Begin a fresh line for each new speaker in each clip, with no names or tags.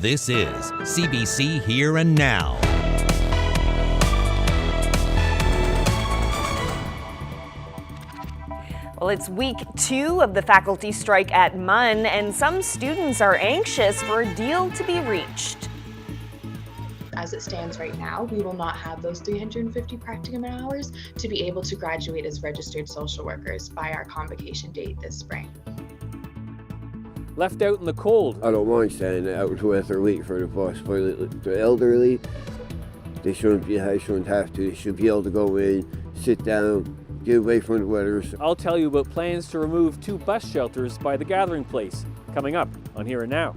This is CBC Here and Now.
Well, it's week 2 of the faculty strike at MUN, and some students are anxious for a deal to be reached.
As it stands right now, we will not have those 350 practicum hours to be able to graduate as registered social workers by our convocation date this spring.
Left out in the cold.
I don't mind staying out with or waiting for the bus, but the elderly, they shouldn't have to. They should be able to go in, sit down, get away from the weather.
I'll tell you about plans to remove 2 bus shelters by the gathering place, coming up on Here and Now.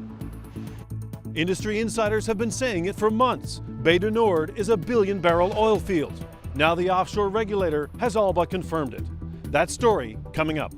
Industry insiders have been saying it for months. Bay du Nord is a billion-barrel oil field. Now the offshore regulator has all but confirmed it. That story coming up.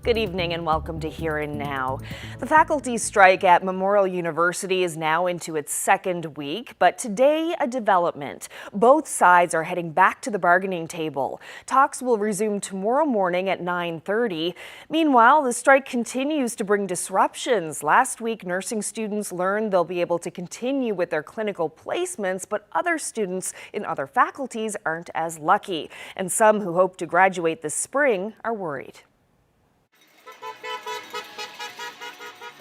Good evening and welcome to Here and Now. The faculty strike at Memorial University is now into its 2nd week, but today a development. Both sides are heading back to the bargaining table. Talks will resume tomorrow morning at 9:30. Meanwhile, the strike continues to bring disruptions. Last week, nursing students learned they'll be able to continue with their clinical placements, but other students in other faculties aren't as lucky. And some who hope to graduate this spring are worried.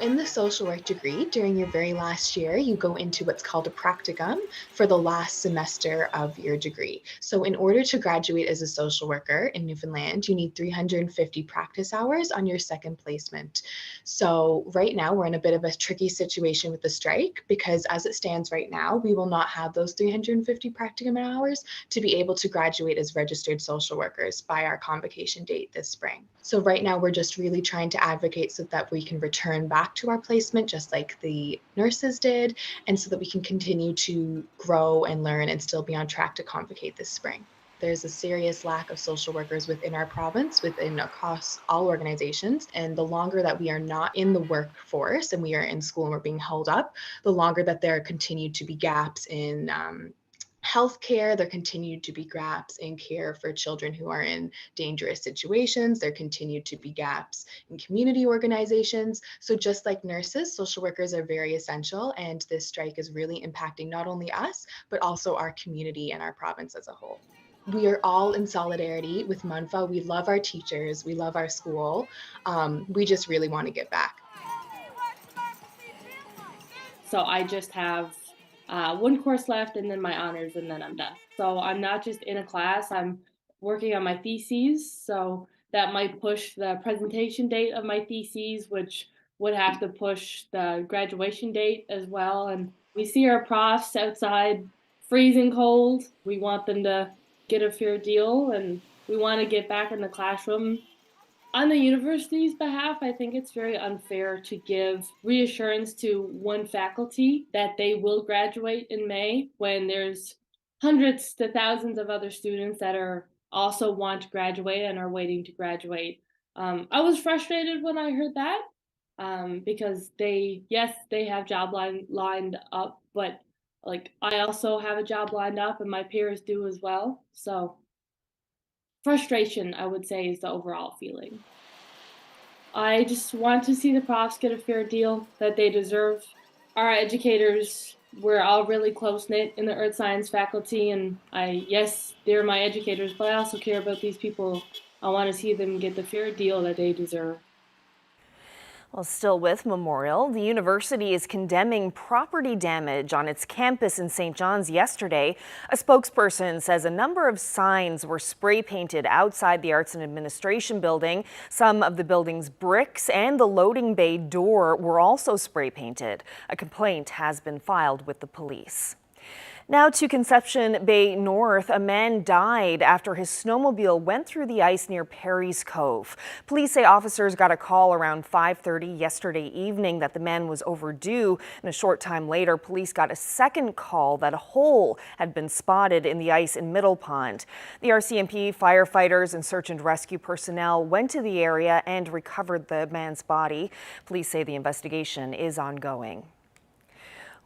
In the social work degree, during your very last year, you go into what's called a practicum for the last semester of your degree. So in order to graduate as a social worker in Newfoundland, you need 350 practice hours on your 2nd placement. So right now we're in a bit of a tricky situation with the strike because as it stands right now, we will not have those 350 practicum hours to be able to graduate as registered social workers by our convocation date this spring. So right now we're just really trying to advocate so that we can return back to our placement just like the nurses did, and so that we can continue to grow and learn and still be on track to convocate this spring. There's a serious lack of social workers within our province, across all organizations, and the longer that we are not in the workforce and we are in school and we're being held up, the longer that there continue to be gaps in healthcare, there continued to be gaps in care for children who are in dangerous situations. There continued to be gaps in community organizations. So just like nurses, social workers are very essential, and this strike is really impacting not only us, but also our community and our province as a whole. We are all in solidarity with MUNFA. We love our teachers. We love our school. We just really want to get back.
So I just have 1 course left and then my honors, and then I'm done. So I'm not just in a class, I'm working on my theses. So that might push the presentation date of my theses, which would have to push the graduation date as well. And we see our profs outside freezing cold. We want them to get a fair deal and we want to get back in the classroom. On the university's behalf, I think it's very unfair to give reassurance to one faculty that they will graduate in May when there's hundreds to thousands of other students that are also want to graduate and are waiting to graduate. I was frustrated when I heard that because they have job lined up, but I also have a job lined up and my peers do as well. So frustration, I would say, is the overall feeling. I just want to see the profs get a fair deal that they deserve. Our educators, we're all really close-knit in the earth science faculty, and they're my educators, but I also care about these people. I want to see them get the fair deal that they deserve.
Well, still with Memorial, the university is condemning property damage on its campus in St. John's yesterday. A spokesperson says a number of signs were spray painted outside the Arts and Administration building. Some of the building's bricks and the loading bay door were also spray painted. A complaint has been filed with the police. Now to Conception Bay North, a man died after his snowmobile went through the ice near Perry's Cove. Police say officers got a call around 5:30 yesterday evening that the man was overdue, and a short time later, police got a second call that a hole had been spotted in the ice in Middle Pond. The RCMP, firefighters, and search and rescue personnel went to the area and recovered the man's body. Police say the investigation is ongoing.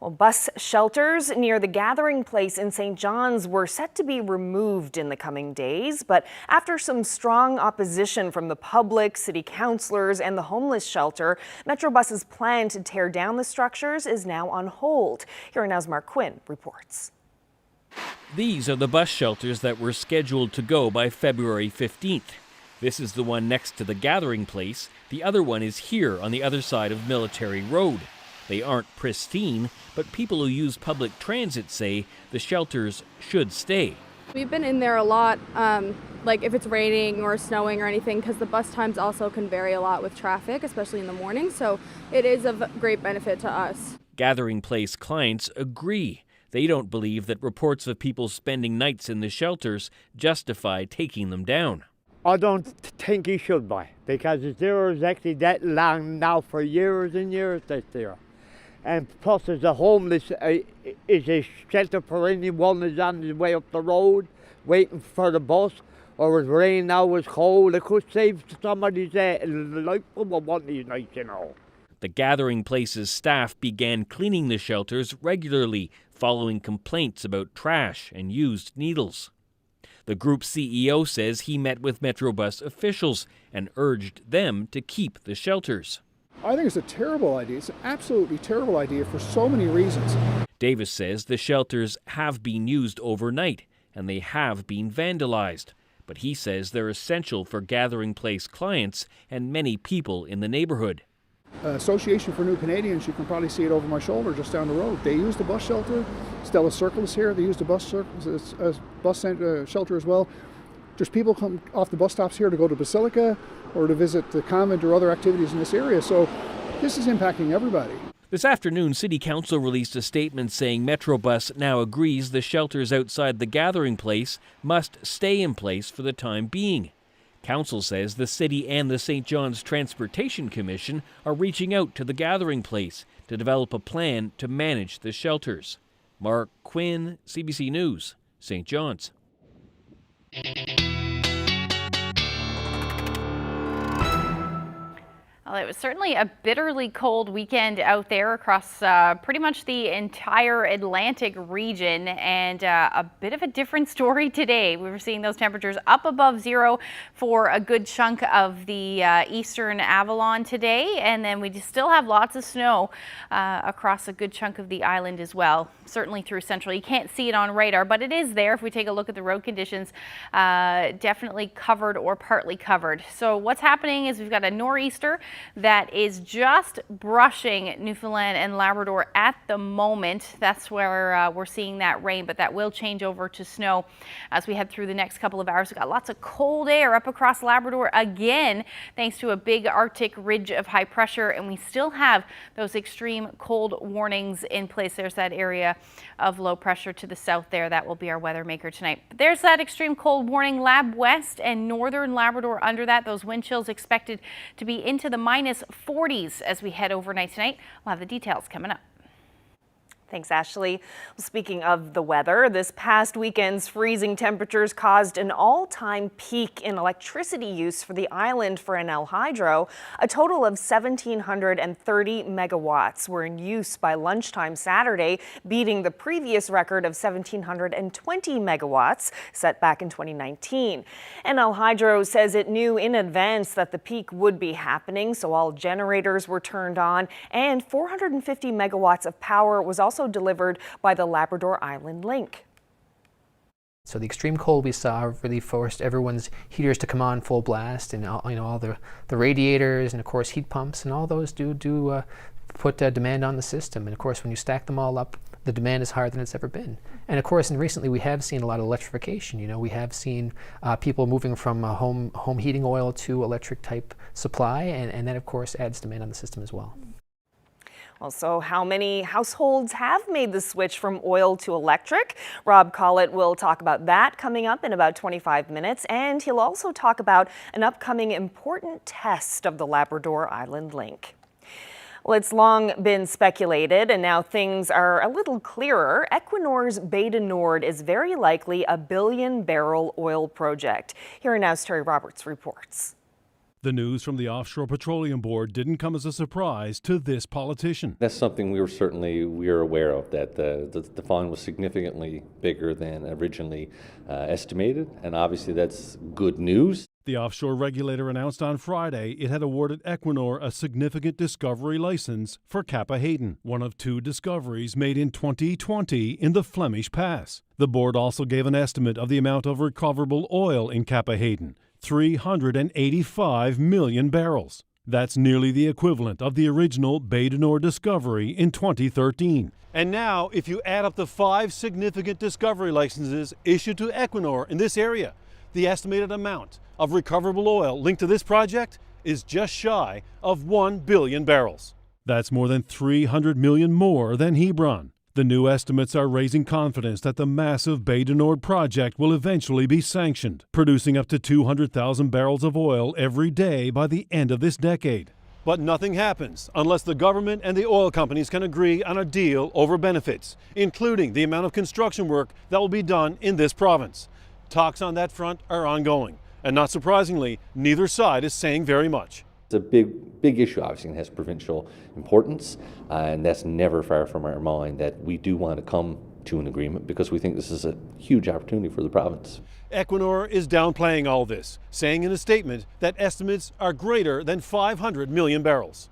Well, bus shelters near the gathering place in St. John's were set to be removed in the coming days, but after some strong opposition from the public, city councillors and the homeless shelter, Metrobus's plan to tear down the structures is now on hold. Here Now's Mark Quinn reports.
These are the bus shelters that were scheduled to go by February 15th. This is the one next to the gathering place. The other one is here on the other side of Military Road. They aren't pristine, but people who use public transit say the shelters should stay.
We've been in there a lot, like if it's raining or snowing or anything, because the bus times also can vary a lot with traffic, especially in the morning, so it is of great benefit to us.
Gathering place clients agree. They don't believe that reports of people spending nights in the shelters justify taking them down.
I don't think he should buy, because it's there exactly that long now for years and years that's there. And plus there's a homeless, is a shelter for anyone who's on his way up the road, waiting for the bus, or it's rain now, it's cold. It could save somebody's life from one of these nights, you know.
The gathering place's staff began cleaning the shelters regularly, following complaints about trash and used needles. The group's CEO says he met with Metrobus officials and urged them to keep the shelters.
I think it's a terrible idea. It's an absolutely terrible idea for so many reasons.
Davis says the shelters have been used overnight and they have been vandalized. But he says they're essential for gathering place clients and many people in the neighborhood.
Association for New Canadians, you can probably see it over my shoulder just down the road. They use the bus shelter. Stella Circle is here. They use the bus shelter as well. There's people come off the bus stops here to go to Basilica or to visit the convent or other activities in this area. So this is impacting everybody.
This afternoon, City Council released a statement saying Metrobus now agrees the shelters outside the gathering place must stay in place for the time being. Council says the city and the St. John's Transportation Commission are reaching out to the gathering place to develop a plan to manage the shelters. Mark Quinn, CBC News, St. John's.
Well, it was certainly a bitterly cold weekend out there across pretty much the entire Atlantic region, and a bit of a different story today. We were seeing those temperatures up above zero for a good chunk of the eastern Avalon today, and then we still have lots of snow across a good chunk of the island as well, certainly through central. You can't see it on radar, but it is there. If we take a look at the road conditions, definitely covered or partly covered. So what's happening is we've got a nor'easter that is just brushing Newfoundland and Labrador at the moment. That's where we're seeing that rain, but that will change over to snow as we head through the next couple of hours. We've got lots of cold air up across Labrador again, thanks to a big Arctic ridge of high pressure, and we still have those extreme cold warnings in place. There's that area of low pressure to the south there. That will be our weather maker tonight. But there's that extreme cold warning. Lab West and northern Labrador under that. Those wind chills expected to be into the minus 40s as we head overnight tonight. We'll have the details coming up.
Thanks, Ashley. Well, speaking of the weather, this past weekend's freezing temperatures caused an all-time peak in electricity use for the island for NL Hydro. A total of 1,730 megawatts were in use by lunchtime Saturday, beating the previous record of 1,720 megawatts set back in 2019. NL Hydro says it knew in advance that the peak would be happening, so all generators were turned on, and 450 megawatts of power was also delivered by the Labrador Island Link.
So the extreme cold we saw really forced everyone's heaters to come on full blast, and all the radiators and of course heat pumps and all those do put demand on the system. And of course when you stack them all up, the demand is higher than it's ever been. And of course, and recently we have seen a lot of electrification. You know, we have seen people moving from home heating oil to electric type supply, and that of course adds demand on the system as well.
Well, so how many households have made the switch from oil to electric? Rob Collett will talk about that coming up in about 25 minutes, and he'll also talk about an upcoming important test of the Labrador Island Link. Well, it's long been speculated, and now things are a little clearer. Equinor's Bay du Nord is very likely a billion-barrel oil project. Here Now's Terry Roberts reports.
The news from the Offshore Petroleum Board didn't come as a surprise to this politician.
That's something we are aware of, that the fine was significantly bigger than originally estimated, and obviously that's good news.
The offshore regulator announced on Friday it had awarded Equinor a significant discovery license for Kappa Hayden, one of 2 discoveries made in 2020 in the Flemish Pass. The board also gave an estimate of the amount of recoverable oil in Kappa Hayden, 385 million barrels. That's nearly the equivalent of the original Bay du Nord discovery in 2013. And now, if you add up the 5 significant discovery licenses issued to Equinor in this area, the estimated amount of recoverable oil linked to this project is just shy of 1 billion barrels. That's more than 300 million more than Hebron. The new estimates are raising confidence that the massive Bay du Nord project will eventually be sanctioned, producing up to 200,000 barrels of oil every day by the end of this decade. But nothing happens unless the government and the oil companies can agree on a deal over benefits, including the amount of construction work that will be done in this province. Talks on that front are ongoing, and not surprisingly, neither side is saying very much.
It's a big issue, obviously, and has provincial importance, and that's never far from our mind that we do want to come to an agreement because we think this is a huge opportunity for the province.
Equinor is downplaying all this, saying in a statement that estimates are greater than 500 million barrels.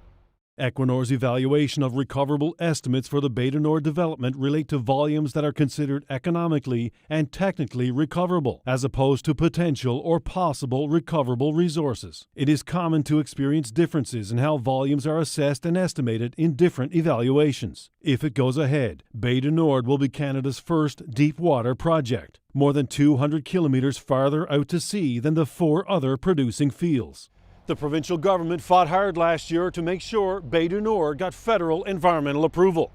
Equinor's evaluation of recoverable estimates for the Bay du Nord development relate to volumes that are considered economically and technically recoverable, as opposed to potential or possible recoverable resources. It is common to experience differences in how volumes are assessed and estimated in different evaluations. If it goes ahead, Bay du Nord will be Canada's first deep water project, more than 200 kilometers farther out to sea than the 4 other producing fields. The provincial government fought hard last year to make sure Bay du Nord got federal environmental approval.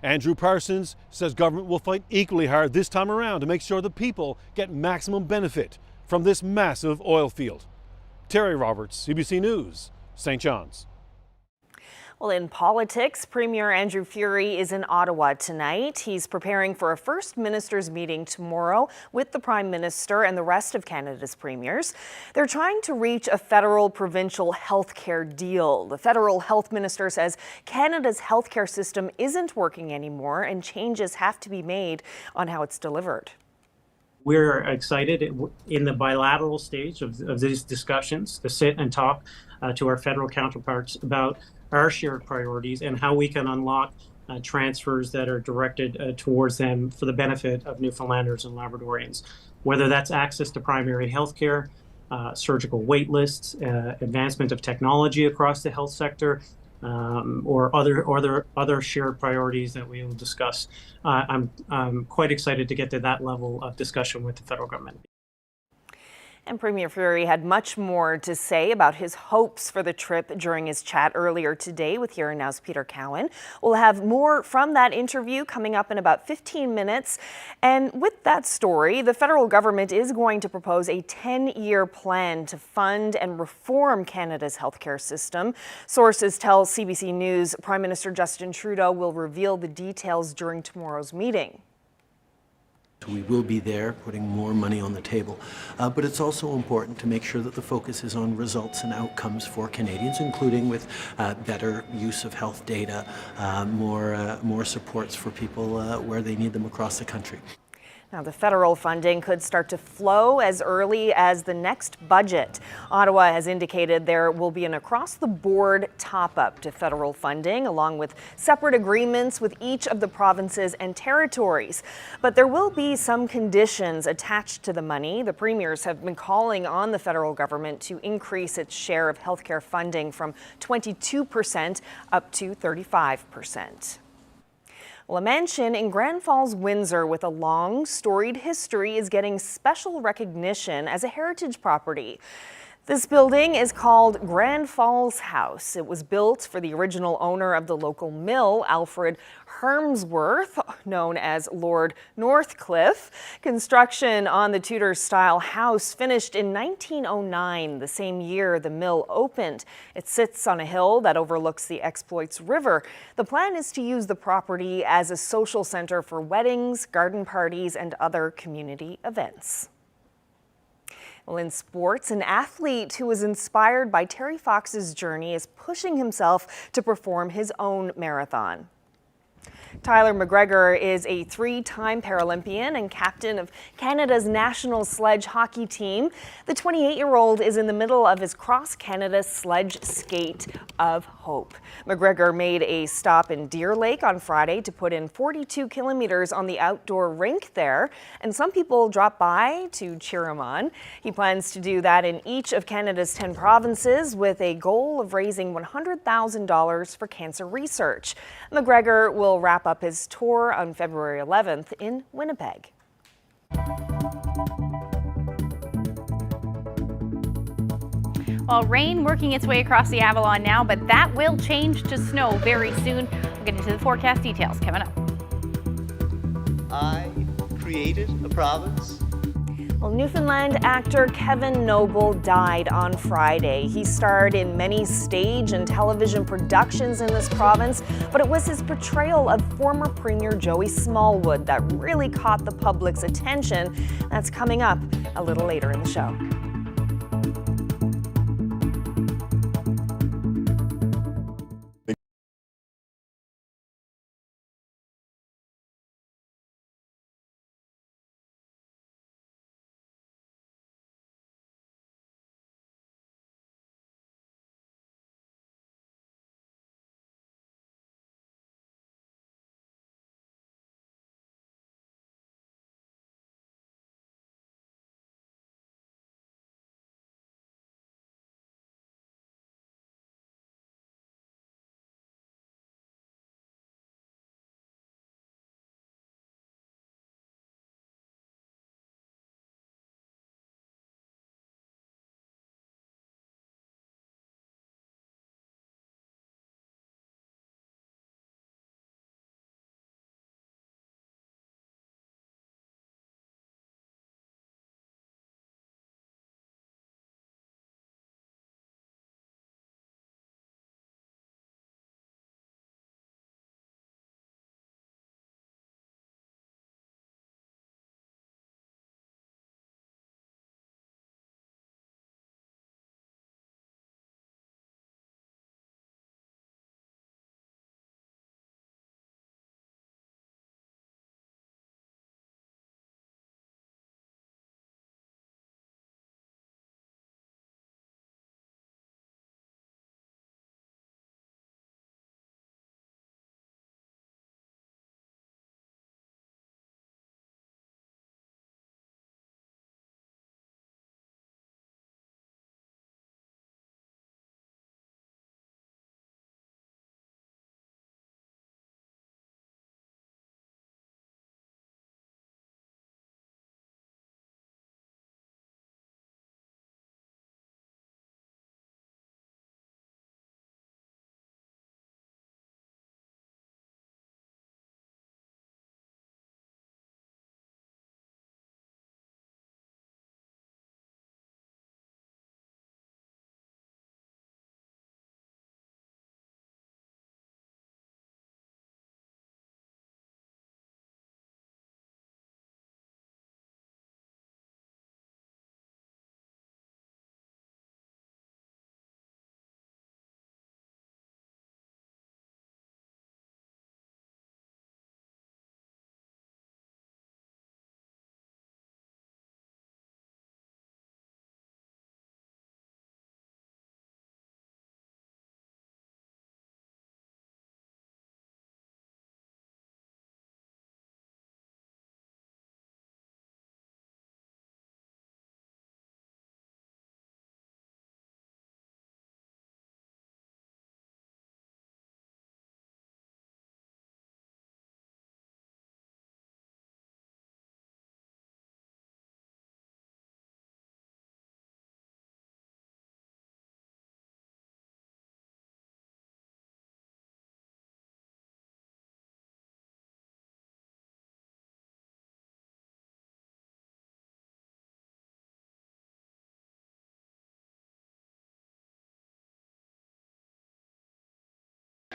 Andrew Parsons says government will fight equally hard this time around to make sure the people get maximum benefit from this massive oil field. Terry Roberts, CBC News, St. John's.
Well, in politics, Premier Andrew Furey is in Ottawa tonight. He's preparing for a First Minister's meeting tomorrow with the Prime Minister and the rest of Canada's premiers. They're trying to reach a federal-provincial healthcare deal. The federal health minister says Canada's healthcare system isn't working anymore and changes have to be made on how it's delivered.
We're excited in the bilateral stage of these discussions to sit and talk to our federal counterparts about our shared priorities and how we can unlock transfers that are directed towards them for the benefit of Newfoundlanders and Labradorians, whether that's access to primary health care, surgical wait lists, advancement of technology across the health sector, or other shared priorities that we will discuss. I'm quite excited to get to that level of discussion with the federal government.
And Premier Furey had much more to say about his hopes for the trip during his chat earlier today with Here and Now's Peter Cowan. We'll have more from that interview coming up in about 15 minutes. And with that story, the federal government is going to propose a 10-year plan to fund and reform Canada's healthcare system. Sources tell CBC News Prime Minister Justin Trudeau will reveal the details during tomorrow's meeting.
We will be there putting more money on the table, but it's also important to make sure that the focus is on results and outcomes for Canadians, including with better use of health data, more supports for people where they need them across the country.
Now, the federal funding could start to flow as early as the next budget. Ottawa has indicated there will be an across-the-board top-up to federal funding, along with separate agreements with each of the provinces and territories. But there will be some conditions attached to the money. The premiers have been calling on the federal government to increase its share of healthcare funding from 22% up to 35%. Well, a mansion in Grand Falls, Windsor with a long, storied history is getting special recognition as a heritage property. This building is called Grand Falls House. It was built for the original owner of the local mill, Alfred Harmsworth, known as Lord Northcliffe. Construction on the Tudor-style house finished in 1909, the same year the mill opened. It sits on a hill that overlooks the Exploits River. The plan is to use the property as a social center for weddings, garden parties, and other community events. Well, in sports, an athlete who was inspired by Terry Fox's journey is pushing himself to perform his own marathon. Tyler McGregor is a three-time Paralympian and captain of Canada's national sledge hockey team. The 28-year-old is in the middle of his cross-Canada sledge skate of hope. McGregor made a stop in Deer Lake on Friday to put in 42 kilometers on the outdoor rink there, and some people dropped by to cheer him on. He plans to do that in each of Canada's 10 provinces with a goal of raising $100,000 for cancer research. McGregor will wrap up his tour on February 11th in Winnipeg.
Well, rain working its way across the Avalon now, but that will change to snow very soon. We'll get into the forecast details coming up.
I created a province.
Well, Newfoundland actor Kevin Noble died on Friday. He starred in many stage and television productions in this province, but it was his portrayal of former Premier Joey Smallwood that really caught the public's attention. That's coming up a little later in the show.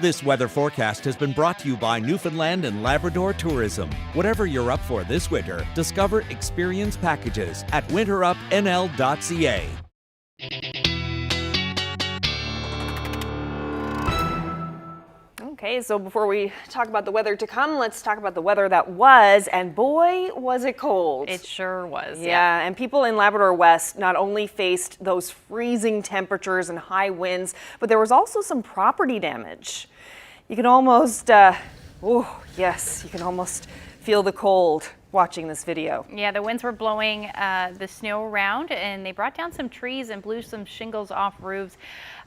This weather forecast has been brought to you by Newfoundland and Labrador Tourism. Whatever you're up for this winter, discover experience packages at winterupnl.ca.
Okay, so before we talk about the weather to come, let's talk about the weather that was, and boy, was it cold.
It sure was.
Yeah, and people in Labrador West not only faced those freezing temperatures and high winds, but there was also some property damage. You can almost, oh yes, you can almost feel the cold watching this video.
Yeah, the winds were blowing the snow around, and they brought down some trees and blew some shingles off roofs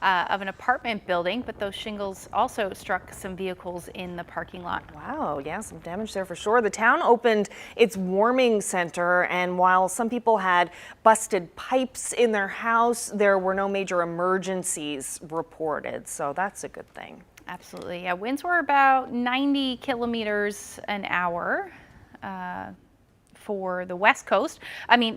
of an apartment building, but those shingles also struck some vehicles in the parking lot.
Wow, yeah, some damage there for sure. The town opened its warming center, and while some people had busted pipes in their house, there were no major emergencies reported, so that's a good thing.
Absolutely, yeah, winds were about 90 kilometers an hour. For the West Coast,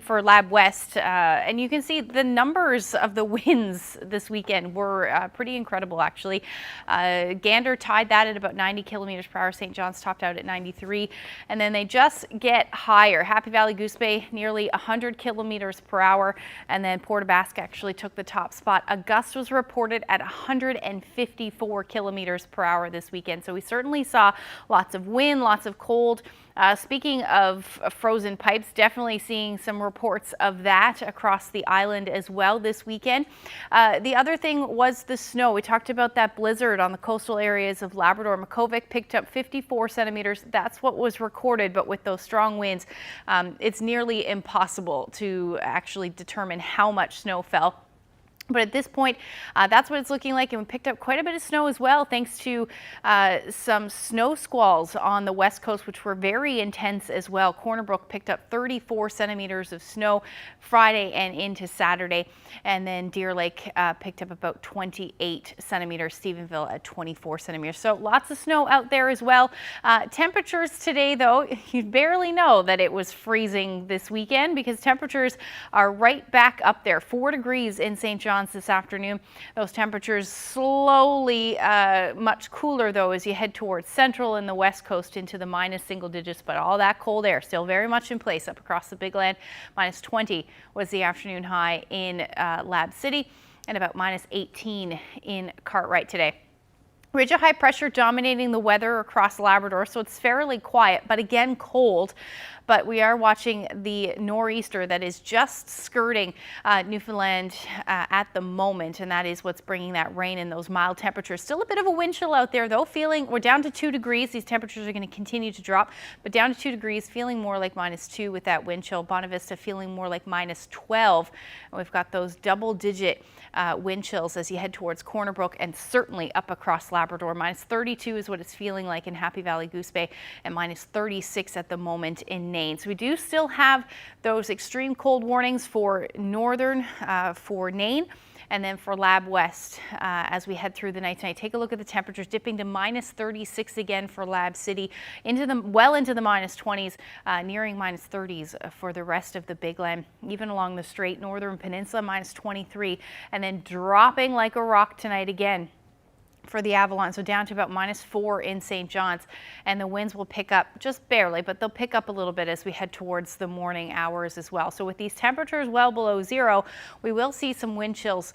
for Lab West, and you can see the numbers of the winds this weekend were pretty incredible, actually. Gander tied that at about 90 kilometers per hour. St. John's topped out at 93, and then they just get higher. Happy Valley, Goose Bay, nearly 100 kilometers per hour, and then Port aux Basques actually took the top spot. A gust was reported at 154 kilometers per hour this weekend, so we certainly saw lots of wind, lots of cold. Speaking of frozen pipes, definitely seeing some reports of that across the island as well this weekend. The other thing was the snow. We talked about that blizzard on the coastal areas of Labrador. Makovic picked up 54 centimeters. That's what was recorded, but with those strong winds, it's nearly impossible to actually determine how much snow fell. But at this point, that's what it's looking like, and we picked up quite a bit of snow as well, thanks to some snow squalls on the west coast, which were very intense as well. Corner Brook picked up 34 centimeters of snow Friday and into Saturday, and then Deer Lake picked up about 28 centimeters, Stephenville at 24 centimeters. So lots of snow out there as well. Temperatures today, though, you barely know that it was freezing this weekend because temperatures are right back up there. 4 degrees in St. John's this afternoon. Those temperatures slowly much cooler though as you head towards central and the west coast into the minus single digits, but all that cold air still very much in place up across the Big Land. Minus 20 was the afternoon high in Lab City and about minus 18 in Cartwright today. Ridge of high pressure dominating the weather across Labrador, so it's fairly quiet, but again cold. But we are watching the nor'easter that is just skirting Newfoundland at the moment, and that is what's bringing that rain and those mild temperatures. Still a bit of a wind chill out there, though. We're down to 2 degrees. These temperatures are going to continue to drop, but down to 2 degrees, feeling more like -2 with that wind chill. Bonavista feeling more like -12. And we've got those double-digit wind chills as you head towards Corner Brook and certainly up across Labrador. -32 is what it's feeling like in Happy Valley, Goose Bay, and -36 at the moment in Nain. So we do still have those extreme cold warnings for northern, for Nain, and then for Lab West as we head through the night tonight. Take a look at the temperatures dipping to -36 again for Lab City, well into the -20s, nearing -30s for the rest of the Big Land, even along the straight northern peninsula, -23, and then dropping like a rock tonight again for the Avalon, so down to about -4 in St. John's, and the winds will pick up just barely, but they'll pick up a little bit as we head towards the morning hours as well. So with these temperatures well below zero, we will see some wind chills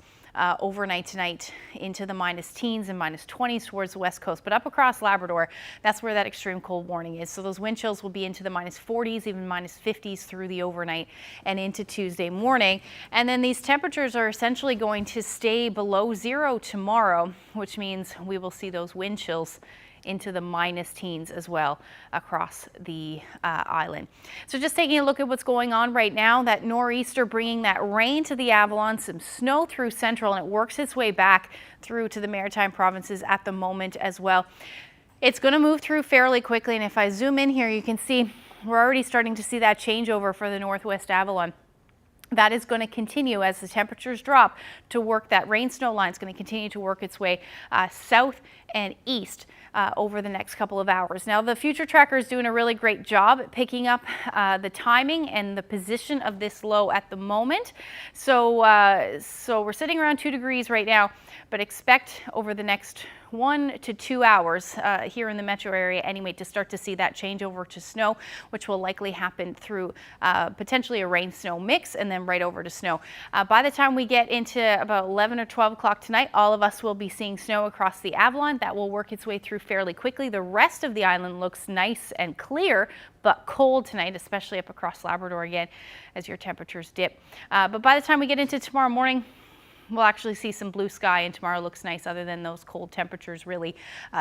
overnight tonight into the -teens and -20s towards the west coast, but up across Labrador, that's where that extreme cold warning is. So those wind chills will be into the -40s, even -50s through the overnight and into Tuesday morning. And then these temperatures are essentially going to stay below zero tomorrow, which means we will see those wind chills into the -teens as well across the island. So just taking a look at what's going on right now, that nor'easter bringing that rain to the Avalon, some snow through central, and it works its way back through to the Maritime provinces at the moment as well. It's going to move through fairly quickly, and if I zoom in here, you can see we're already starting to see that changeover for the Northwest Avalon. That is going to continue as the temperatures drop to work. That rain snow line is going to continue to work its way south and east over the next couple of hours. Now, the future tracker is doing a really great job at picking up the timing and the position of this low at the moment. So we're sitting around 2 degrees right now, but expect over the next 1 to 2 hours here in the metro area anyway to start to see that change over to snow, which will likely happen through potentially a rain-snow mix and then right over to snow. By the time we get into about 11 or 12 o'clock tonight, all of us will be seeing snow across the Avalon. That will work its way through fairly quickly. The rest of the island looks nice and clear, but cold tonight, especially up across Labrador again as your temperatures dip. But by the time we get into tomorrow morning, we'll actually see some blue sky, and tomorrow looks nice other than those cold temperatures, really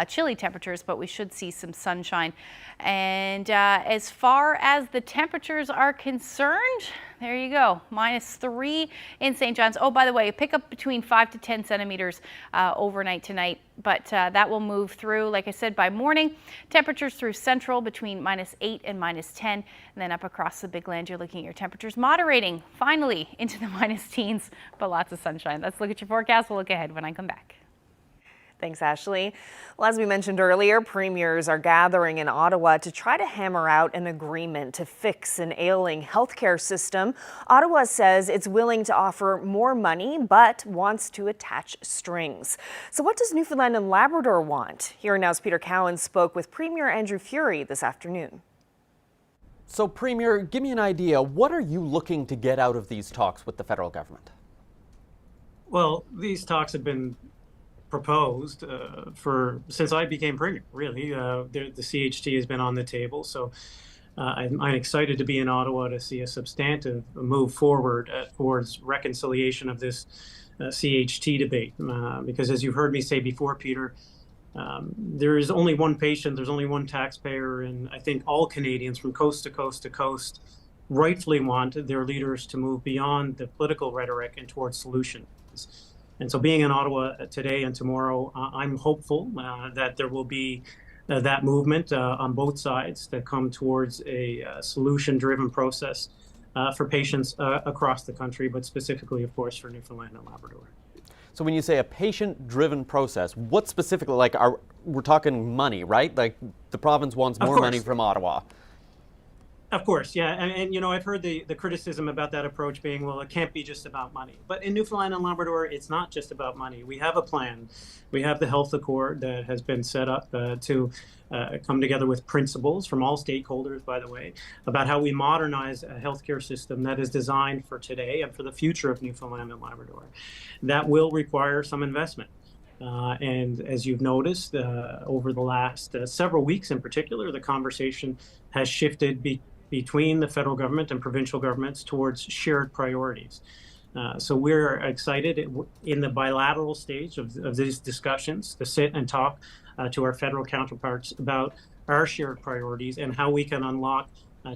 chilly temperatures, but we should see some sunshine. And as far as the temperatures are concerned, there you go, -3 in St. John's. Oh, by the way, pick up between 5 to 10 centimeters overnight tonight, but that will move through, like I said, by morning. Temperatures through central between -8 and -10, and then up across the big land, you're looking at your temperatures moderating finally into the minus teens, but lots of sunshine. Let's look at your forecast. We'll look ahead when I come back.
Thanks, Ashley. Well, as we mentioned earlier, premiers are gathering in Ottawa to try to hammer out an agreement to fix an ailing healthcare system. Ottawa says it's willing to offer more money, but wants to attach strings. So what does Newfoundland and Labrador want? Here Now's Peter Cowan spoke with Premier Andrew Furey this afternoon.
So, Premier, give me an idea. What are you looking to get out of these talks with the federal government?
Well, these talks have been proposed since I became premier, really. The CHT has been on the table, so I'm excited to be in Ottawa to see a substantive move forward towards reconciliation of this CHT debate. Because as you've heard me say before, Peter, there is only one patient, there's only one taxpayer, and I think all Canadians from coast to coast to coast rightfully want their leaders to move beyond the political rhetoric and towards solutions. And so being in Ottawa today and tomorrow, I'm hopeful that there will be that movement on both sides that come towards a solution-driven process for patients across the country, but specifically, of course, for Newfoundland and Labrador.
So when you say a patient-driven process, what specifically, we're talking money, right? Like the province wants more money from Ottawa.
Of course, yeah. And you know, I've heard the criticism about that approach being, well, it can't be just about money. But in Newfoundland and Labrador, it's not just about money. We have a plan. We have the Health Accord that has been set up to come together with principles from all stakeholders, by the way, about how we modernize a healthcare system that is designed for today and for the future of Newfoundland and Labrador. That will require some investment. And as you've noticed, over the last several weeks in particular, the conversation has shifted between the federal government and provincial governments towards shared priorities. So we're excited in the bilateral stage of these discussions to sit and talk to our federal counterparts about our shared priorities and how we can unlock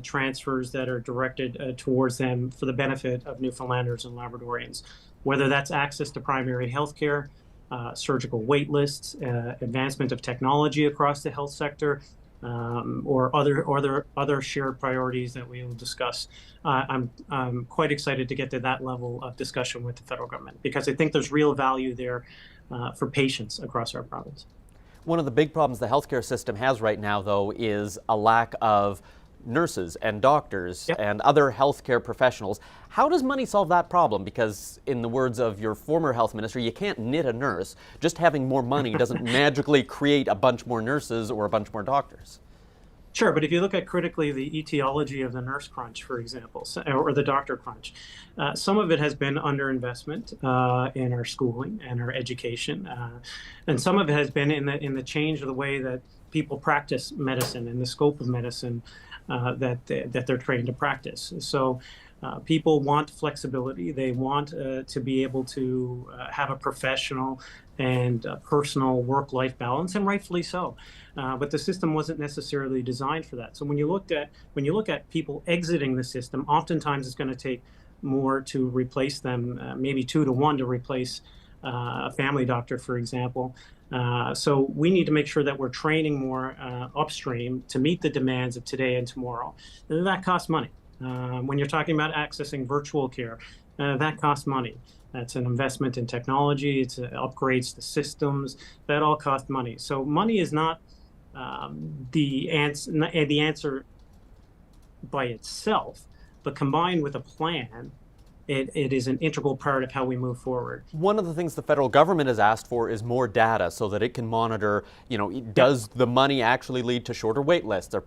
transfers that are directed towards them for the benefit of Newfoundlanders and Labradorians, whether that's access to primary health care, surgical wait lists, advancement of technology across the health sector, or other shared priorities that we will discuss. I'm quite excited to get to that level of discussion with the federal government because I think there's real value there for patients across our province.
One of the big problems the healthcare system has right now, though, is a lack of nurses and doctors and other healthcare professionals. How does money solve that problem? Because in the words of your former health minister, you can't knit a nurse. Just having more money doesn't magically create a bunch more nurses or a bunch more doctors.
Sure, but if you look at critically the etiology of the nurse crunch, for example, or the doctor crunch, some of it has been underinvestment in our schooling and our education, and some of it has been in the change of the way that people practice medicine and the scope of medicine that they're trained to practice. So people want flexibility. They want to be able to have a professional and personal work-life balance, and rightfully so. But the system wasn't necessarily designed for that. So when you look at people exiting the system, oftentimes it's going to take more to replace them, maybe 2 to 1 to replace a family doctor, for example. So we need to make sure that we're training more upstream to meet the demands of today and tomorrow. And that costs money. When you're talking about accessing virtual care, that costs money. That's an investment in technology. It's upgrades to systems. That all costs money. So money is not the answer by itself, but combined with a plan, it is an integral part of how we move forward.
One of the things the federal government has asked for is more data so that it can monitor, does the money actually lead to shorter wait lists? Are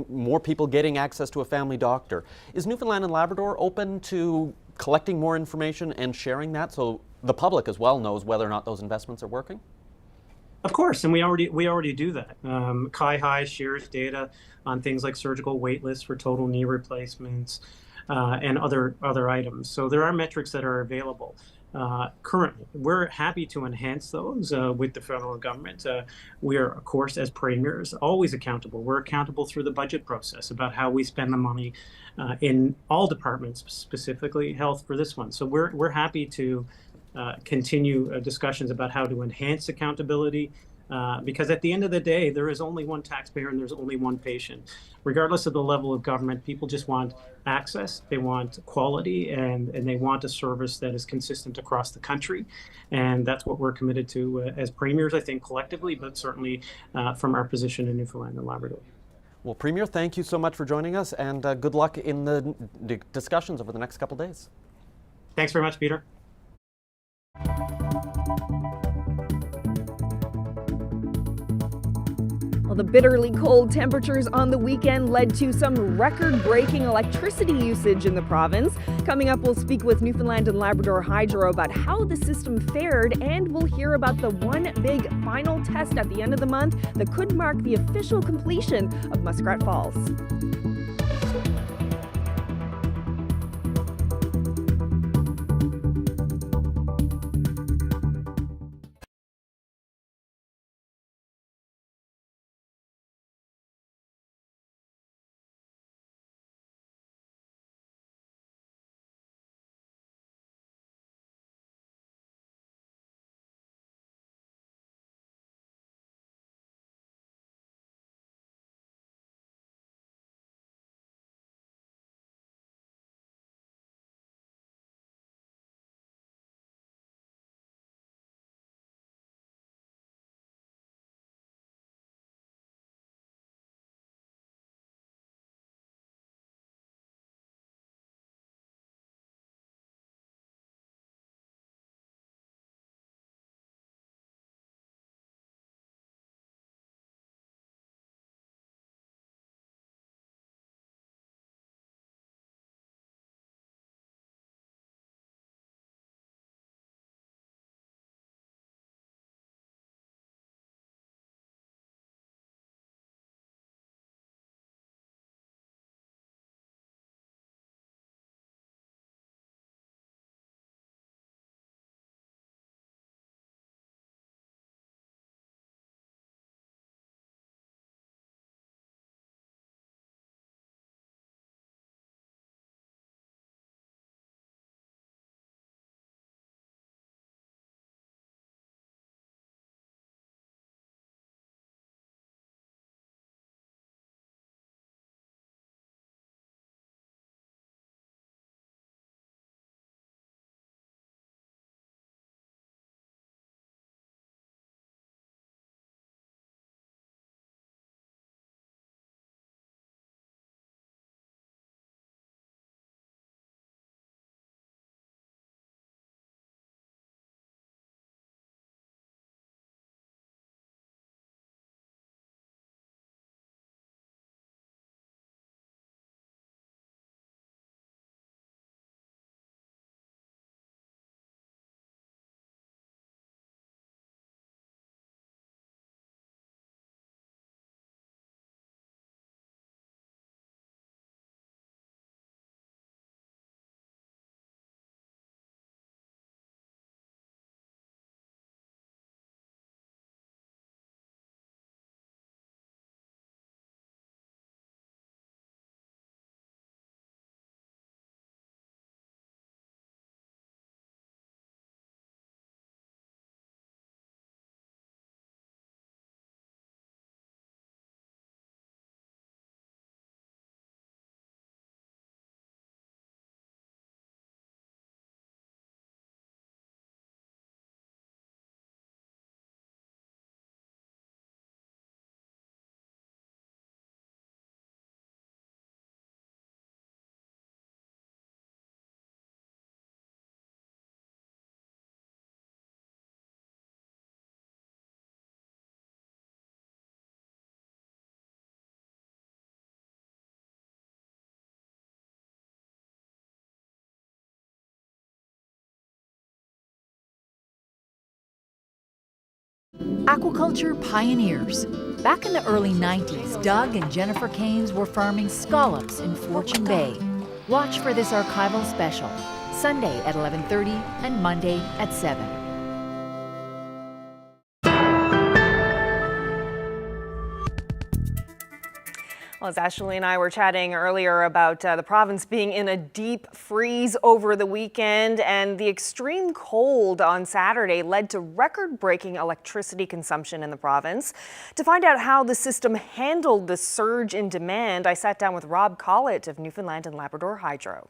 more people getting access to a family doctor? Is Newfoundland and Labrador open to collecting more information and sharing that so the public as well knows whether or not those investments are working?
Of course, and we already do that. High shares data on things like surgical wait lists for total knee replacements and other items. So there are metrics that are available currently. We're happy to enhance those with the federal government. We are, of course, as premiers, always accountable. We're accountable through the budget process about how we spend the money in all departments, specifically health for this one. So we're happy to continue discussions about how to enhance accountability, because at the end of the day, there is only one taxpayer and there's only one patient. Regardless of the level of government, people just want access, they want quality, and they want a service that is consistent across the country. And that's what we're committed to as premiers, I think, collectively, but certainly from our position in Newfoundland and Labrador.
Well, Premier, thank you so much for joining us, and good luck in the discussions over the next couple days.
Thanks very much, Peter.
Well, the bitterly cold temperatures on the weekend led to some record-breaking electricity usage in the province. Coming up, we'll speak with Newfoundland and Labrador Hydro about how the system fared, and we'll hear about the one big final test at the end of the month that could mark the official completion of Muskrat Falls.
Aquaculture pioneers. Back in the early 90s, Doug and Jennifer Keynes were farming scallops in Fortune Bay. Watch for this archival special, Sunday at 11:30 and Monday at 7.
Well, as Ashley and I were chatting earlier about the province being in a deep freeze over the weekend, and the extreme cold on Saturday led to record-breaking electricity consumption in the province. To find out how the system handled the surge in demand, I sat down with Rob Collett of Newfoundland and Labrador Hydro.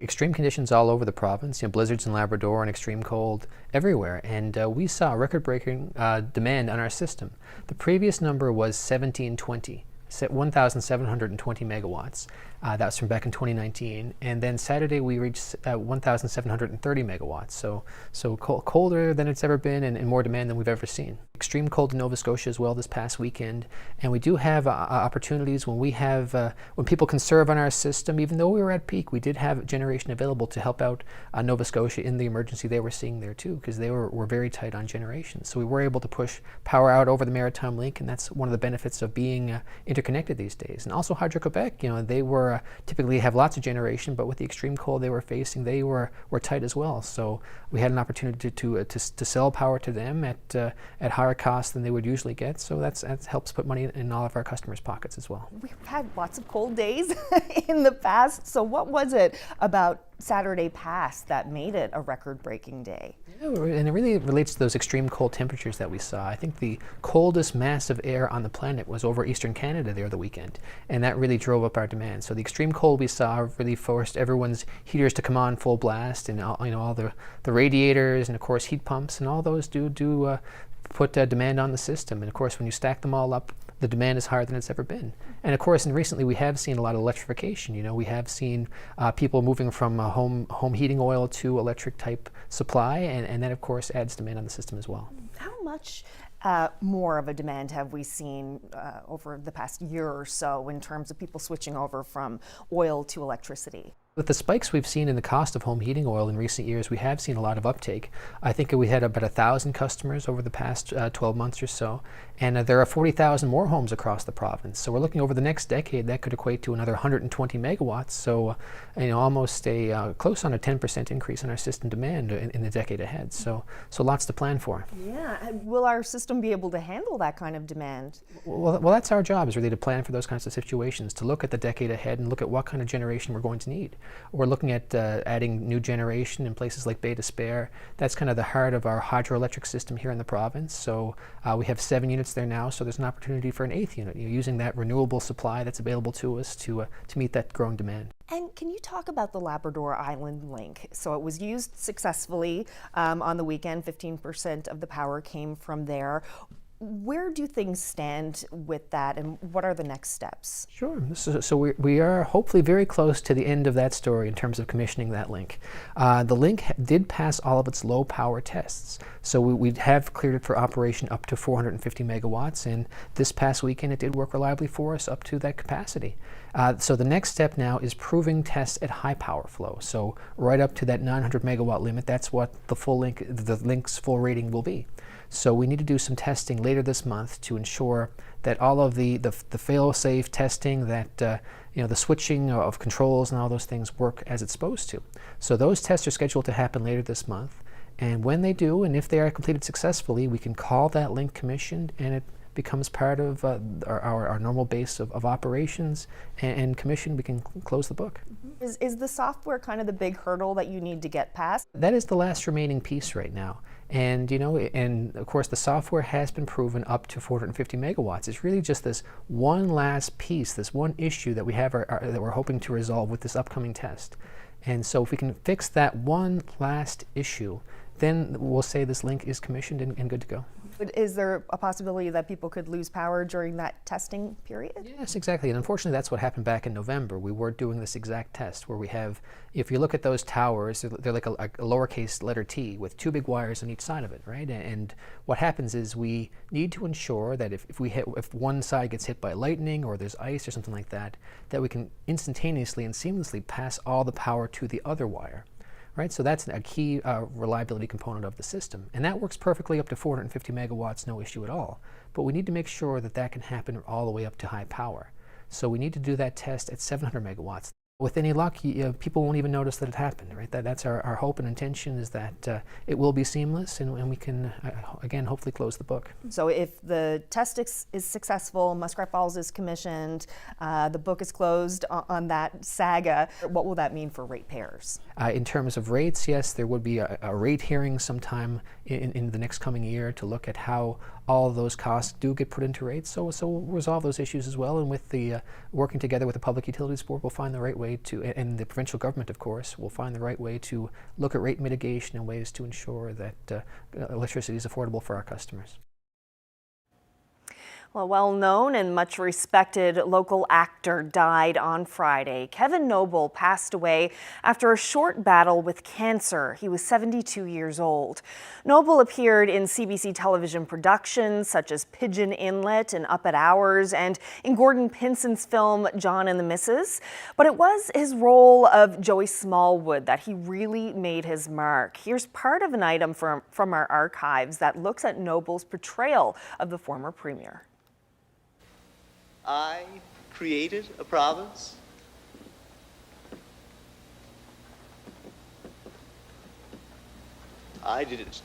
Extreme conditions all over the province, blizzards in Labrador and extreme cold everywhere, and we saw record-breaking demand on our system. The previous number was 1,720 megawatts. That was from back in 2019, and then Saturday we reached 1,730 megawatts. So colder than it's ever been, and more demand than we've ever seen. Extreme cold in Nova Scotia as well this past weekend, and we do have opportunities when we have when people conserve on our system. Even though we were at peak, we did have generation available to help out Nova Scotia in the emergency they were seeing there too, because they were very tight on generation. So we were able to push power out over the Maritime Link, and that's one of the benefits of being interconnected these days. And also Hydro-Quebec, they were typically have lots of generation, but with the extreme cold they were facing, they were tight as well. So we had an opportunity to sell power to them at higher cost than they would usually get. So that helps put money in all of our customers' pockets as well.
We've had lots of cold days in the past. So what was it about Saturday past that made it a record-breaking day?
Yeah, and it really relates to those extreme cold temperatures that we saw. I think the coldest mass of air on the planet was over eastern Canada there the weekend, and that really drove up our demand. So the extreme cold we saw really forced everyone's heaters to come on full blast, and all the radiators and of course heat pumps and all those do put demand on the system. And of course when you stack them all up, the demand is higher than it's ever been. And of course, and recently we have seen a lot of electrification. We have seen people moving from home heating oil to electric type supply, and that of course adds demand on the system as well.
How much more of a demand have we seen over the past year or so in terms of people switching over from oil to electricity?
With the spikes we've seen in the cost of home heating oil in recent years, we have seen a lot of uptake. I think we had about 1,000 customers over the past 12 months or so, and there are 40,000 more homes across the province. So we're looking over the next decade, that could equate to another 120 megawatts. So almost close on a 10% increase in our system demand in the decade ahead. So lots to plan for.
Yeah, will our system be able to handle that kind of demand?
Well, that's our job, is really to plan for those kinds of situations, to look at the decade ahead and look at what kind of generation we're going to need. We're looking at adding new generation in places like Bay d'Espoir. That's kind of the heart of our hydroelectric system here in the province. So we have 7 units there now, so there's an opportunity for an 8th unit, using that renewable supply that's available to us to meet that growing demand.
And can you talk about the Labrador Island Link? So it was used successfully on the weekend. 15% of the power came from there. Where do things stand with that, and what are the next steps?
Sure. So we are hopefully very close to the end of that story in terms of commissioning that link. The link did pass all of its low power tests. So we have cleared it for operation up to 450 megawatts, and this past weekend it did work reliably for us up to that capacity. So the next step now is proving tests at high power flow. So right up to that 900 megawatt limit, that's what the link's full rating will be. So we need to do some testing later this month to ensure that all of the fail-safe testing, that the switching of controls and all those things work as it's supposed to. So those tests are scheduled to happen later this month, and when they do, and if they are completed successfully, we can call that link commissioned, and it becomes part of our normal base of operations, and commissioned, we can close the book.
Is the software kind of the big hurdle that you need to get past?
That is the last remaining piece right now. And and of course the software has been proven up to 450 megawatts. It's really just this one last piece, this one issue that we have that we're hoping to resolve with this upcoming test. And so if we can fix that one last issue, then we'll say this link is commissioned and good to go.
But is there a possibility that people could lose power during that testing period?
Yes, exactly. And unfortunately, that's what happened back in November. We were doing this exact test where we have, if you look at those towers, they're like a lowercase letter T with 2 big wires on each side of it, right? And what happens is we need to ensure that if one side gets hit by lightning or there's ice or something like that, that we can instantaneously and seamlessly pass all the power to the other wire. right? So that's a key reliability component of the system. And that works perfectly up to 450 megawatts, no issue at all. But we need to make sure that that can happen all the way up to high power. So we need to do that test at 700 megawatts. With any luck, people won't even notice that it happened, right? That's our hope and intention, is that it will be seamless, and we can, again, hopefully close the book.
So if the test is successful, Muskrat Falls is commissioned, the book is closed on that saga, what will that mean for ratepayers?
In terms of rates, yes, there would be a rate hearing sometime in the next coming year to look at how all of those costs do get put into rates. So we'll resolve those issues as well, and with the working together with the Public Utilities Board, we'll find the right way to, and the provincial government, of course, will find the right way to look at rate mitigation and ways to ensure that electricity is affordable for our customers.
Well, a well-known and much respected local actor died on Friday. Kevin Noble passed away after a short battle with cancer. He was 72 years old. Noble appeared in CBC television productions such as Pigeon Inlet and Up at Hours, and in Gordon Pinson's film John and the Missus. But it was his role of Joey Smallwood that he really made his mark. Here's part of an item from our archives that looks at Noble's portrayal of the former premier.
I created a province. I did it.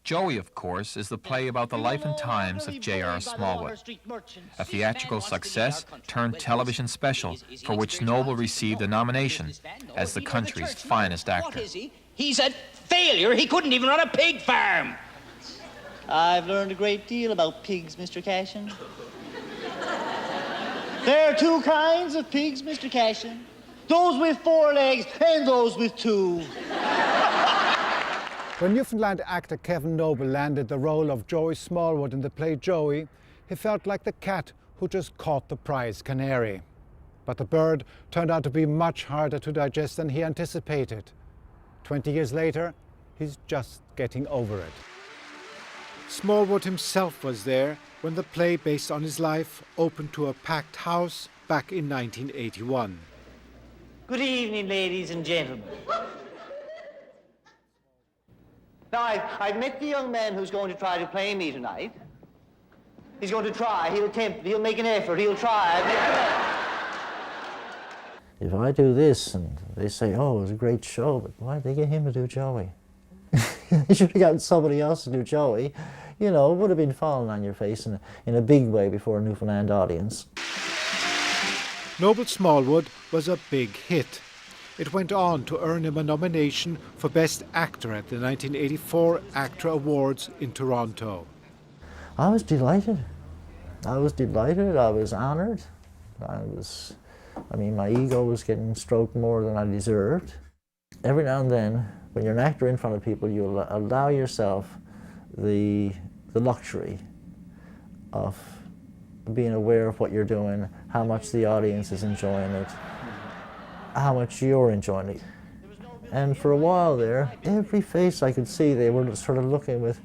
Joey, of course, is the play about the life and times of J.R. Smallwood, a theatrical success turned television special for which Noble received a nomination as the country's finest actor.
What is he? He's a failure. He couldn't even run a pig farm.
I've learned a great deal about pigs, Mr. Cashin. There are two kinds of pigs, Mr. Cashin. Those with 4 legs and those with 2.
When Newfoundland actor Kevin Noble landed the role of Joey Smallwood in the play Joey, he felt like the cat who just caught the prize canary. But the bird turned out to be much harder to digest than he anticipated. 20 years later, he's just getting over it. Smallwood himself was there when the play based on his life opened to a packed house back in 1981.
Good evening, ladies and gentlemen. Now, I've met the young man who's going to try to play me tonight. He's going to try, he'll attempt, he'll make an effort, he'll try.
If I do this and they say, oh, it was a great show, but why did they get him to do Joey? You should have gotten somebody else to do Joey. You know, it would have been falling on your face in a big way before a Newfoundland audience.
Noble Smallwood was a big hit. It went on to earn him a nomination for Best Actor at the 1984 ACTRA Awards in Toronto.
I was delighted. I was honoured. I mean, my ego was getting stroked more than I deserved. Every now and then, when you're an actor in front of people, you allow yourself the luxury of being aware of what you're doing, how much the audience is enjoying it, how much you're enjoying it. And for a while there, every face I could see, they were sort of looking with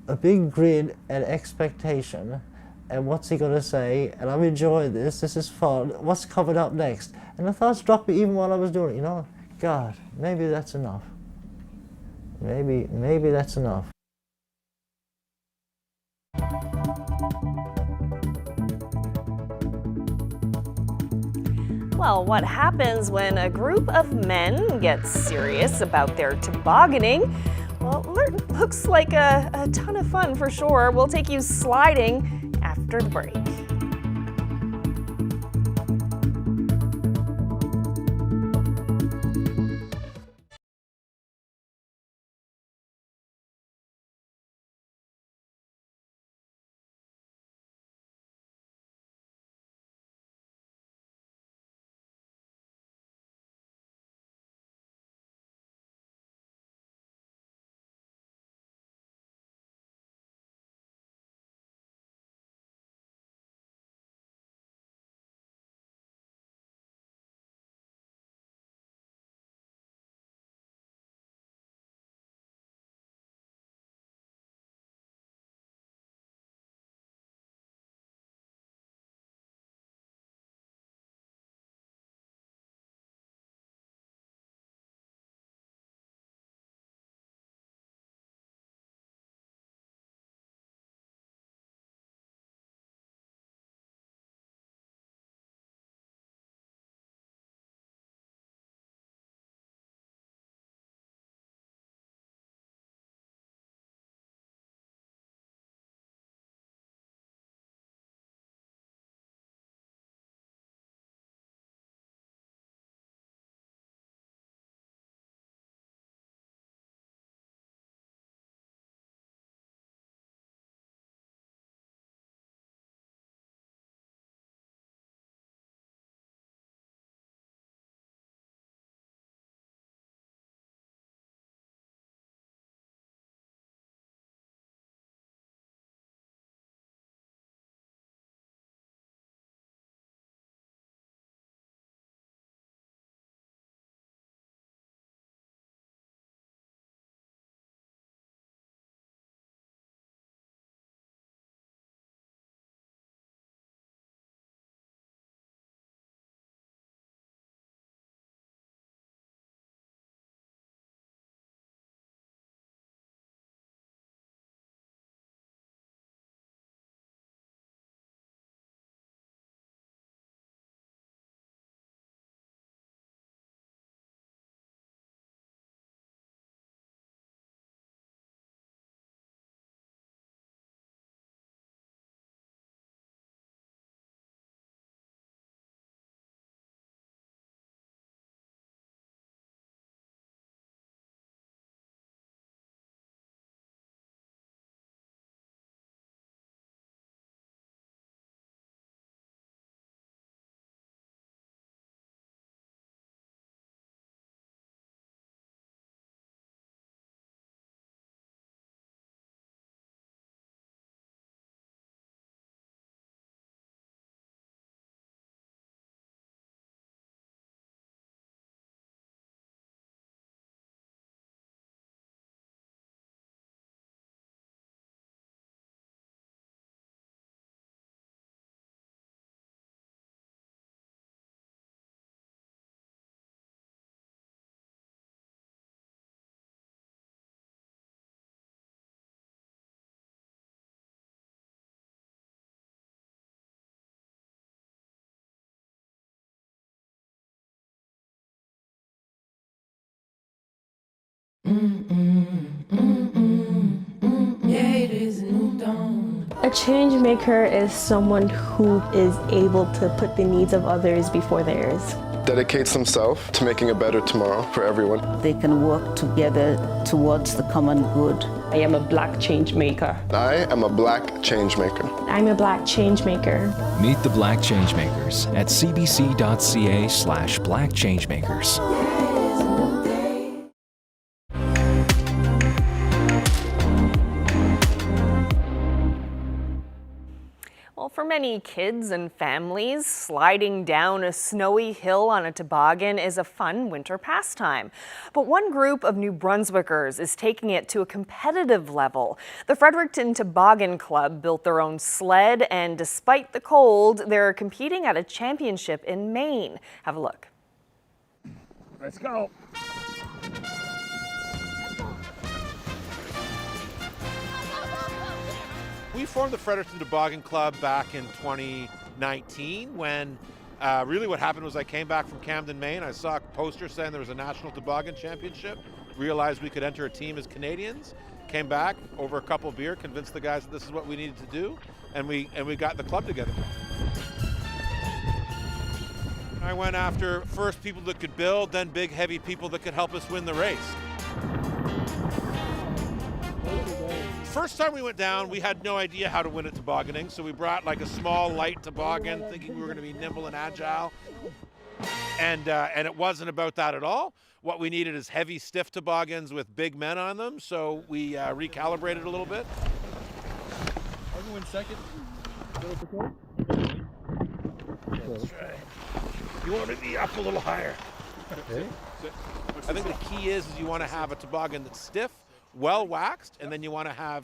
a big grin and expectation. And what's he going to say? And I'm enjoying this is fun. What's coming up next? And the thought struck me even while I was doing it, you know, God, maybe that's enough. Maybe that's enough.
Well, what happens when a group of men gets serious about their tobogganing? Well, it looks like a ton of fun for sure. We'll take you sliding after the break.
A change maker is someone who is able to put the needs of others before theirs.
Dedicates themselves to making a better tomorrow for everyone.
They can work together towards the common good.
I am a Black change maker.
I am a Black change maker.
I'm a Black change maker.
Meet the Black Changemakers at cbc.ca/Black Changemakers.
Well, for many kids and families, sliding down a snowy hill on a toboggan is a fun winter pastime. But one group of New Brunswickers is taking it to a competitive level. The Fredericton Toboggan Club built their own sled, and despite the cold, they're competing at a championship in Maine. Have a look.
Let's go.
We formed the Fredericton Toboggan Club back in 2019 when really what happened was I came back from Camden, Maine. I saw a poster saying there was a National Toboggan Championship, realized we could enter a team as Canadians, came back over a couple of beer, convinced the guys that this is what we needed to do, and we got the club together. I went after first people that could build, then big heavy people that could help us win the race. First time we went down, we had no idea how to win at tobogganing, so we brought like a small, light toboggan, thinking we were going to be nimble and agile. And it wasn't about that at all. What we needed is heavy, stiff toboggans with big men on them, so we recalibrated a little bit.
I'll go in second.
That's right. You want to be up a little higher. Okay. I think the key is you want to have a toboggan that's stiff, well waxed, and then you want to have,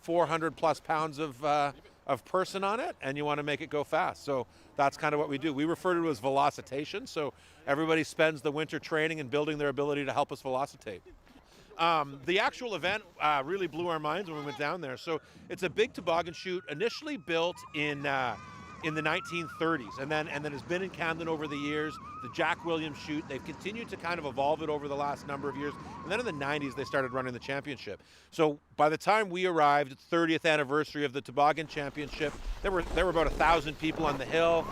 400 plus pounds of person on it, and you want to make it go fast. So that's kind of what we do. We refer to it as velocitation. So everybody spends the winter training and building their ability to help us velocitate. The actual event really blew our minds when we went down there. So it's a big toboggan chute, initially built in the 1930s, and then has been in Camden over the years. The Jack Williams chute, they've continued to kind of evolve it over the last number of years. And then in the 90s, they started running the championship. So by the time we arrived at the 30th anniversary of the Toboggan Championship, there were about 1,000 people on the hill,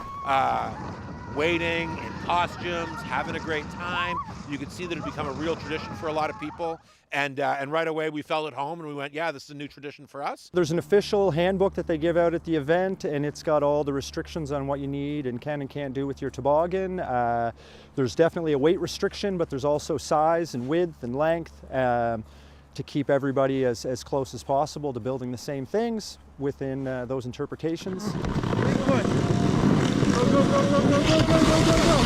waiting in costumes, having a great time. You could see that it had become a real tradition for a lot of people. And right away we felt at home and we went, yeah, this is a new tradition for us.
There's an official handbook that they give out at the event, and it's got all the restrictions on what you need and can't do with your toboggan. There's definitely a weight restriction, but there's also size and width and length to keep everybody as close as possible to building the same things within those interpretations.
Go, go, go, go, go, go, go, go, go, go.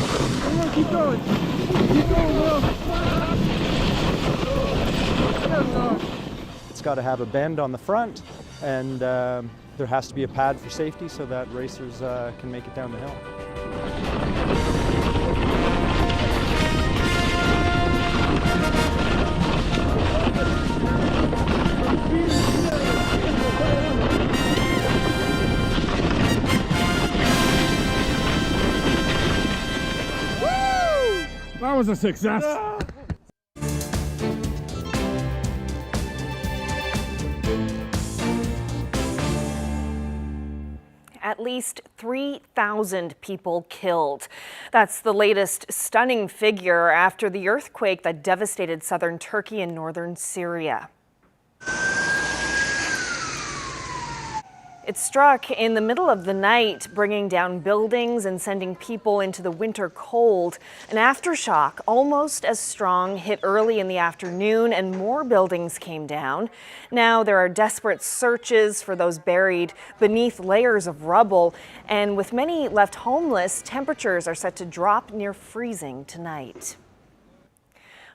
Come on, keep going. Keep going, Will.
It's got to have a bend on the front, and there has to be a pad for safety so that racers can make it down the hill.
Woo! That was a success.
At least 3,000 people killed. That's the latest stunning figure after the earthquake that devastated southern Turkey and northern Syria. It struck in the middle of the night, bringing down buildings and sending people into the winter cold. An aftershock, almost as strong, hit early in the afternoon and more buildings came down. Now there are desperate searches for those buried beneath layers of rubble. And with many left homeless, temperatures are set to drop near freezing tonight.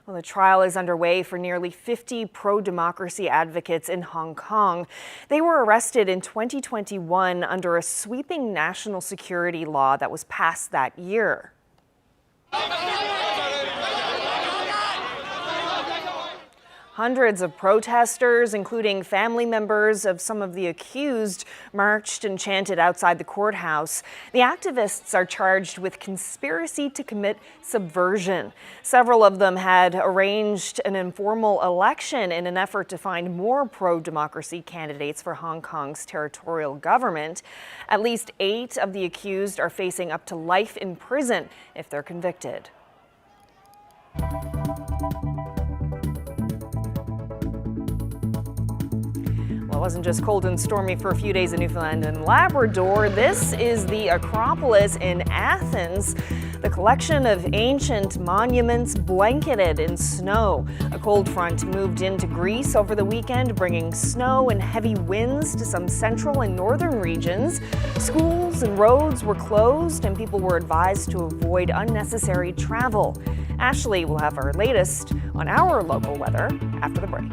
Well, the trial is underway for nearly 50 pro-democracy advocates in Hong Kong. They were arrested in 2021 under a sweeping national security law that was passed that year. Hundreds of protesters, including family members of some of the accused, marched and chanted outside the courthouse. The activists are charged with conspiracy to commit subversion. Several of them had arranged an informal election in an effort to find more pro-democracy candidates for Hong Kong's territorial government. At least 8 of the accused are facing up to life in prison if they're convicted. Well, it wasn't just cold and stormy for a few days in Newfoundland and Labrador. This is the Acropolis in Athens, the collection of ancient monuments blanketed in snow. A cold front moved into Greece over the weekend, bringing snow and heavy winds to some central and northern regions. Schools and roads were closed, and people were advised to avoid unnecessary travel. Ashley will have our latest on our local weather after the break.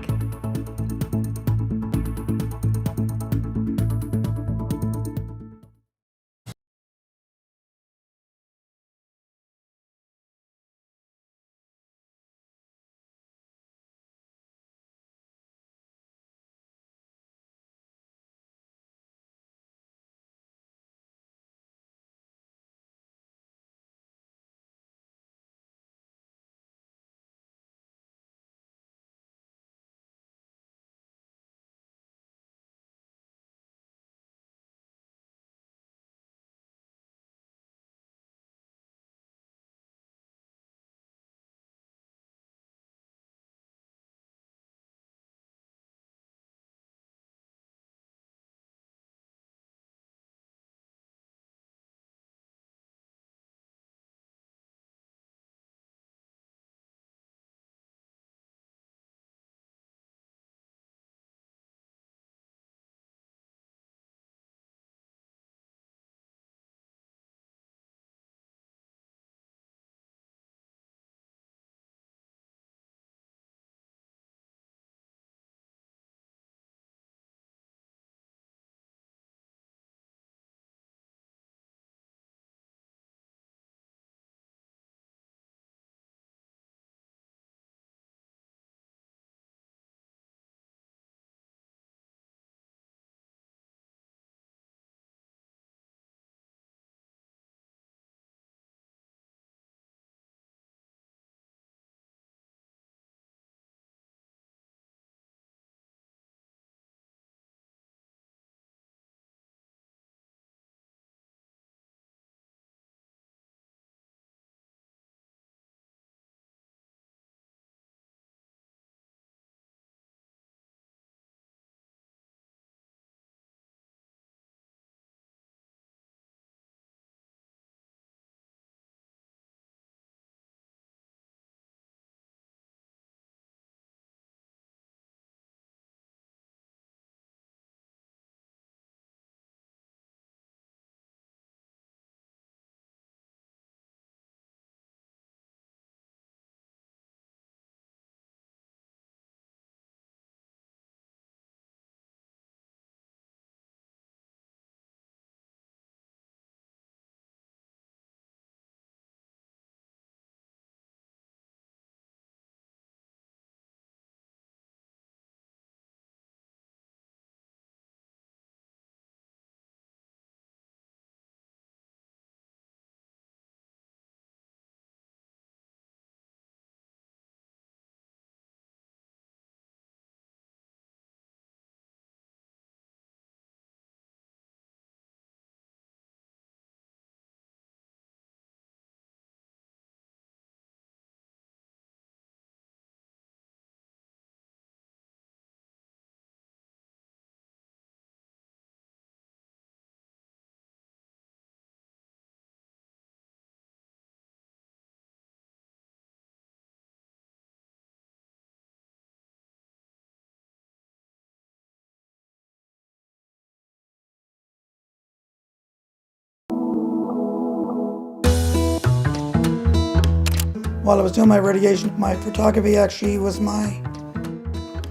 While I was doing my radiation, my photography actually was my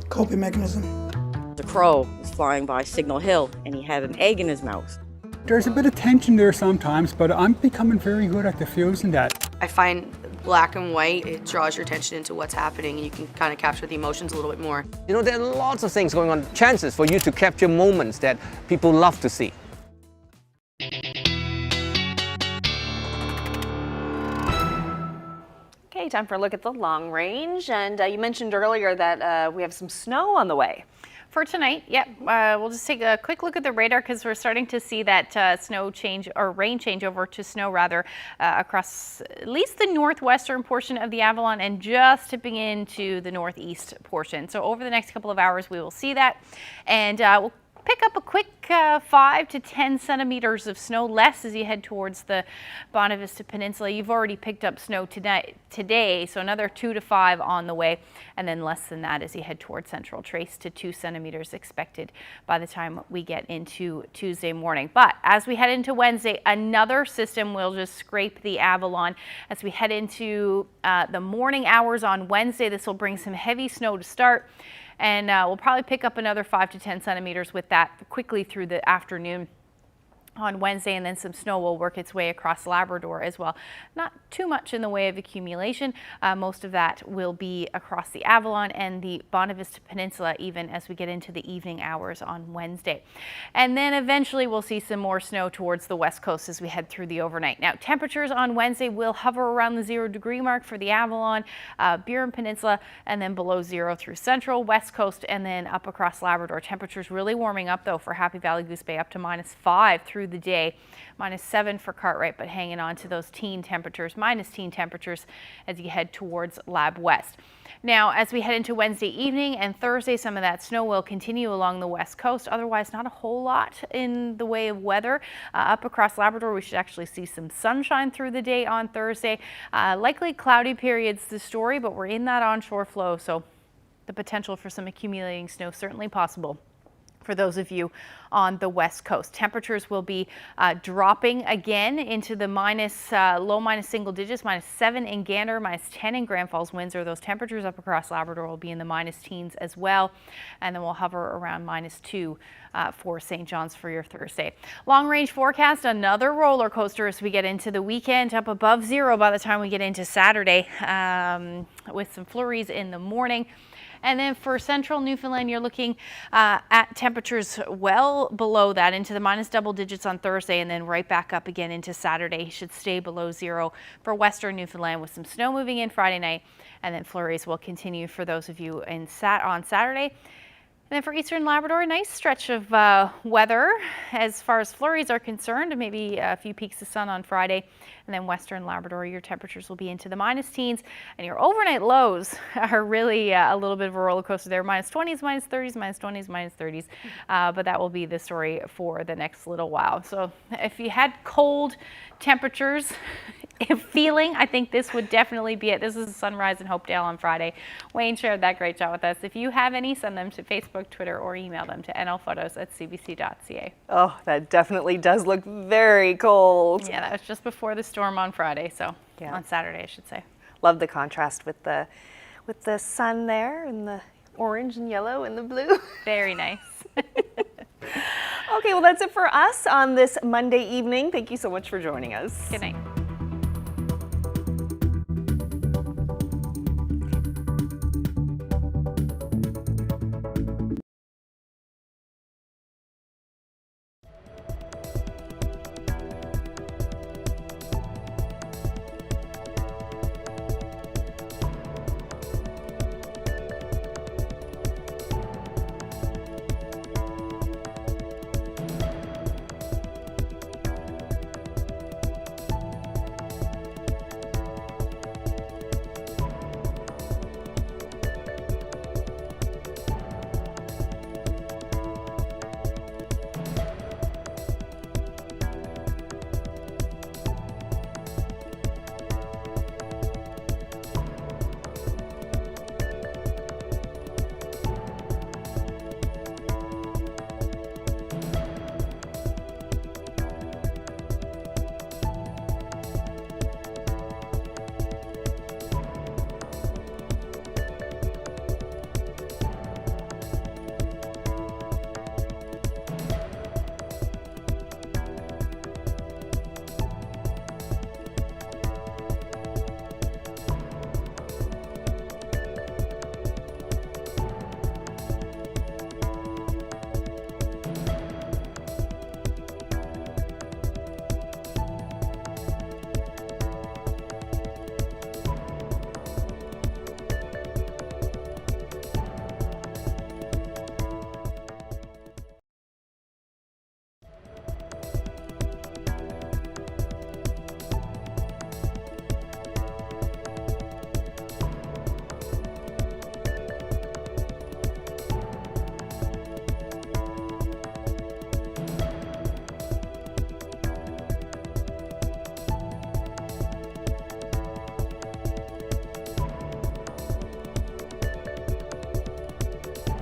coping mechanism.
The crow was flying by Signal Hill and he had an egg in his mouth.
There's a bit of tension there sometimes, but I'm becoming very good at diffusing that.
I find
black and white, it draws your attention into what's happening and you can kind of capture the emotions a little bit more.
You know, there are lots of things going on, chances for you to capture moments that people love to see.
Okay, time for a look at the long range. And you mentioned earlier that we have some snow on the way.
For tonight, yep. We'll just take a quick look at the radar because we're starting to see that snow change, or rain change over to snow rather, across at least the northwestern portion of the Avalon and just tipping into the northeast portion. So over the next couple of hours, we will see that, and we'll pick up a quick 5 to 10 centimeters of snow less as you head towards the Bonavista Peninsula. You've already picked up snow today, so another 2 to 5 on the way, and then less than that as you head towards Central Trace to 2 centimeters expected by the time we get into Tuesday morning. But as we head into Wednesday, another system will just scrape the Avalon. As we head into the morning hours on Wednesday, this will bring some heavy snow to start. And we'll probably pick up another 5 to 10 centimeters with that quickly through the afternoon on Wednesday, and then some snow will work its way across Labrador as well. Not too much in the way of accumulation. Most of that will be across the Avalon and the Bonavista Peninsula even as we get into the evening hours on Wednesday. And then eventually we'll see some more snow towards the west coast as we head through the overnight. Now, temperatures on Wednesday will hover around the 0-degree mark for the Avalon, Burin Peninsula, and then below 0 through central, west coast, and then up across Labrador. Temperatures really warming up though for Happy Valley Goose Bay, up to -5 through the day, -7 for Cartwright, but hanging on to those teen temperatures, -teen temperatures as you head towards Lab West. Now, as we head into Wednesday evening and Thursday, some of that snow will continue along the west coast. Otherwise, not a whole lot in the way of weather. Up across Labrador, we should actually see some sunshine through the day on Thursday. Likely cloudy periods, the story, but we're in that onshore flow, so the potential for some accumulating snow certainly possible for those of you on the west coast. Temperatures will be dropping again into the low minus single digits, -7 in Gander, -10 in Grand Falls, Windsor. Those temperatures up across Labrador will be in the -teens as well, and then we'll hover around -2 for St. John's for your Thursday. Long range forecast, another roller coaster as we get into the weekend, up above 0 by the time we get into Saturday, with some flurries in the morning. And then for central Newfoundland, you're looking at temperatures well below that, into the -double digits on Thursday, and then right back up again into Saturday. Should stay below 0 for western Newfoundland, with some snow moving in Friday night, and then flurries will continue for those of you on Saturday. And then for eastern Labrador, a nice stretch of weather as far as flurries are concerned, maybe a few peaks of sun on Friday. And then western Labrador, your temperatures will be into the -teens, and your overnight lows are really a little bit of a roller coaster there. -20s, -30s, -20s, -30s. But that will be the story for the next little while. So if you had cold temperatures, feeling, I think this would definitely be it. This is Sunrise in Hopedale on Friday. Wayne shared that great shot with us. If you have any, send them to Facebook, Twitter, or email them to nlphotos@cbc.ca.
Oh, that definitely does look very cold.
Yeah, that was just before the storm on Friday, so yeah. On Saturday, I should say.
Love the contrast with the sun there, and the orange and yellow and the blue.
Very nice.
Okay, well, that's it for us on this Monday evening. Thank you so much for joining us.
Good night.